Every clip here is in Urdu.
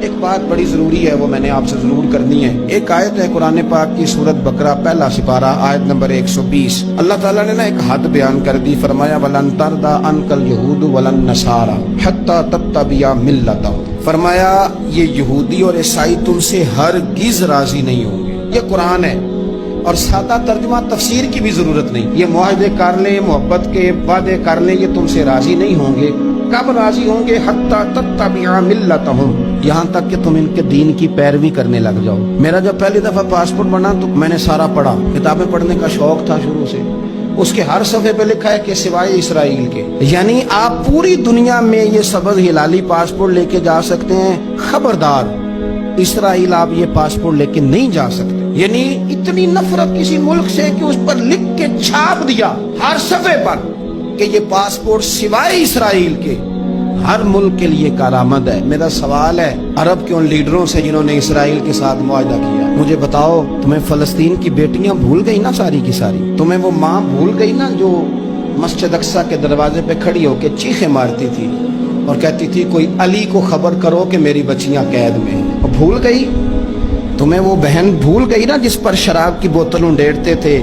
ایک بات بڑی ضروری ہے، وہ میں نے آپ سے ضرور کرنی ہے۔ ایک آیت ہے قرآن پاک کی سورت بقرہ پہلا سپارہ آیت نمبر 120۔ اللہ تعالیٰ نے ایک حد بیان کر دی، فرمایا وَلَن تَرْضَىٰ عَنْكَ الْيَهُودُ وَلَا النَّصَارَىٰ حَتَّىٰ تَتَّبِعَ مِلَّتَهُمْ۔ فرمایا یہ یہودی اور عیسائی تم سے ہرگز راضی نہیں ہوں گے۔ یہ قرآن ہے اور سادہ ترجمہ تفسیر کی بھی ضرورت نہیں۔ یہ معاہدے کر لیں، محبت کے وعدے کر لیں، یہ تم سے راضی نہیں ہوں گے۔ کب راضی ہوں گے؟ حتی تتبع ملتہم، یہاں تک کہ تم ان کے دین کی پیروی کرنے لگ جاؤ۔ میرا جب پہلی دفعہ پاسپورٹ بنا تو میں نے سارا پڑھا، کتابیں پڑھنے کا شوق تھا شروع سے۔ اس کے ہر صفحے پہ لکھا ہے کہ سوائے اسرائیل کے، یعنی آپ پوری دنیا میں یہ سبز ہلالی پاسپورٹ لے کے جا سکتے ہیں، خبردار اسرائیل آپ یہ پاسپورٹ لے کے نہیں جا سکتے۔ یعنی اتنی نفرت کسی ملک سے کہ اس پر لکھ کے چھاپ دیا ہر صفحے پر کہ یہ پاسپورٹ سوائے اسرائیل کے ہر ملک کے لیے کارآمد ہے۔ میرا سوال ہے عرب کے ان لیڈروں سے جنہوں نے اسرائیل کے ساتھ معاہدہ کیا، مجھے بتاؤ تمہیں فلسطین کی بیٹیاں بھول گئی نا ساری کی ساری؟ تمہیں وہ ماں بھول گئی نا جو مسجد اقصیٰ کے دروازے پہ کھڑی ہو کے چیخیں مارتی تھی اور کہتی تھی کوئی علی کو خبر کرو کہ میری بچیاں قید میں ہیں؟ وہ بھول گئی؟ تمہیں وہ بہن بھول گئی نا جس پر شراب کی بوتل انڈیڑتے تھے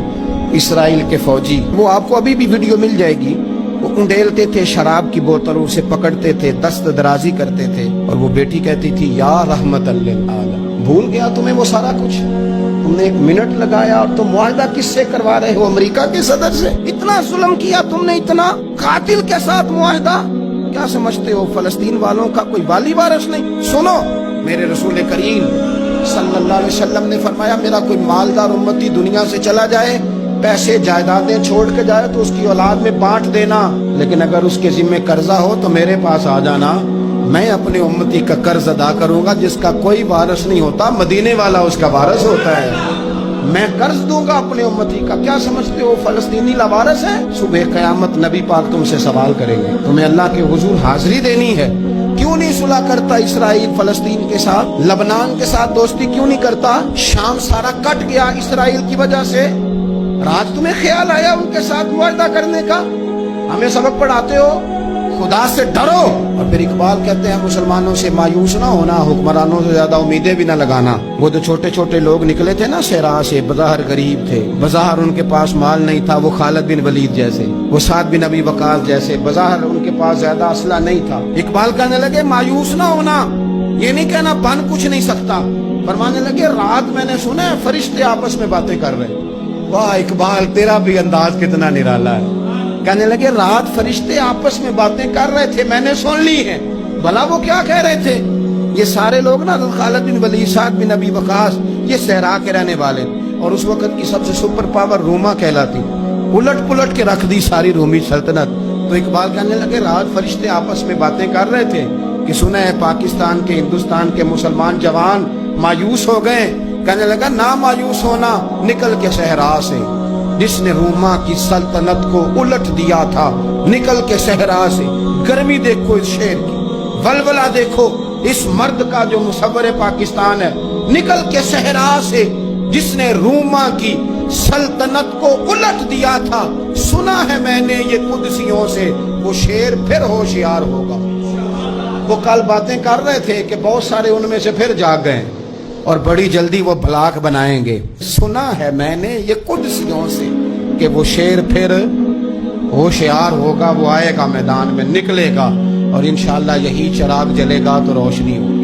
اسرائیل کے فوجی؟ وہ آپ کو ابھی بھی ویڈیو مل جائے گی۔ وہ انڈیلتے تھے شراب کی بوتل، اسے پکڑتے تھے، دست درازی کرتے تھے، اور وہ بیٹی کہتی تھی یا رحمت للعالمین۔ بھول گیا تمہیں وہ سارا کچھ؟ تم نے 1 منٹ لگایا اور تم معاہدہ کس سے کروا رہے ہو؟ امریکہ کے صدر سے؟ اتنا ظلم کیا تم نے، اتنا قاتل کے ساتھ معاہدہ؟ کیا سمجھتے ہو فلسطین والوں کا کوئی والی وارث نہیں؟ سنو، میرے رسول کریم صلی اللہ علیہ وسلم نے فرمایا میرا کوئی مالدار امتی دنیا سے چلا جائے، پیسے جائیدادیں چھوڑ کے جائے تو اس کی اولاد میں بانٹ دینا، لیکن اگر اس کے ذمہ قرضہ ہو تو میرے پاس آ جانا، میں اپنے امتی کا قرض ادا کروں گا۔ جس کا کوئی وارث نہیں ہوتا مدینے والا اس کا وارث ہوتا ہے، میں قرض دوں گا اپنے امتی کا۔ کیا سمجھتے ہو فلسطینی لاوارث ہے؟ صبح قیامت نبی پاک تم سے سوال کریں گے، تمہیں اللہ کے حضور حاضری دینی ہے۔ کیوں نہیں صلح کرتا اسرائیل فلسطین کے ساتھ؟ لبنان کے ساتھ دوستی کیوں نہیں کرتا؟ شام سارا کٹ گیا اسرائیل کی وجہ سے، آج تمہیں خیال آیا ان کے ساتھ معاہدہ کرنے کا؟ ہمیں سبق پڑھاتے ہو، خدا سے ڈرو۔ اور پھر اقبال کہتے ہیں مسلمانوں سے مایوس نہ ہونا، حکمرانوں سے زیادہ امیدیں بھی نہ لگانا۔ وہ جو چھوٹے چھوٹے لوگ نکلے تھے نا صحرا سے، بظاہر غریب تھے، بظاہر ان کے پاس مال نہیں تھا، وہ خالد بن ولید جیسے، وہ سعد بن ابی وقاص جیسے، بظاہر ان کے پاس زیادہ اسلحہ نہیں تھا۔ اقبال کہنے لگے مایوس نہ ہونا، یہ نہیں کہنا بن کچھ نہیں سکتا، فرمانے لگے رات میں نے سنا ہے فرشتے آپس میں باتیں کر رہے۔ واہ اقبال، تیرا بھی انداز کتنا نرالا ہے۔ کہنے لگے رات فرشتے آپس میں باتیں کر رہے تھے، میں نے سن لی ہیں۔ بھلا وہ کیا کہہ رہے تھے؟ یہ سارے لوگ نا خالد بن ولید، سعد بن ابی وقاص، یہ صحرا کے رہنے والے، اور اس وقت کی سب سے سپر پاور روما کہلاتی، الٹ پلٹ کے رکھ دی ساری رومی سلطنت۔ تو اقبال کہنے لگے رات فرشتے آپس میں باتیں کر رہے تھے کہ سنا ہے پاکستان کے، ہندوستان کے مسلمان جوان مایوس ہو گئے۔ کہنے لگا نہ مایوس ہونا، نکل کے صحرا سے، جس نے روما کی سلطنت کو الٹ دیا تھا، نکل کے صحرا سے۔ گرمی دیکھو اس شیر کی، ولولہ دیکھو اس مرد کا جو مصور پاکستان ہے، نکل کے صحرا سے جس نے روما کی سلطنت کو الٹ دیا تھا۔ سنا ہے میں نے یہ قدسیوں سے، وہ شیر پھر ہوشیار ہوگا۔ وہ کل باتیں کر رہے تھے کہ بہت سارے ان میں سے پھر جاگ گئے اور بڑی جلدی وہ بلاک بنائیں گے۔ سنا ہے میں نے یہ قدسیوں سے کہ وہ شیر پھر ہوشیار ہوگا، وہ آئے گا میدان میں، نکلے گا، اور انشاءاللہ یہی چراغ جلے گا تو روشنی ہوگی۔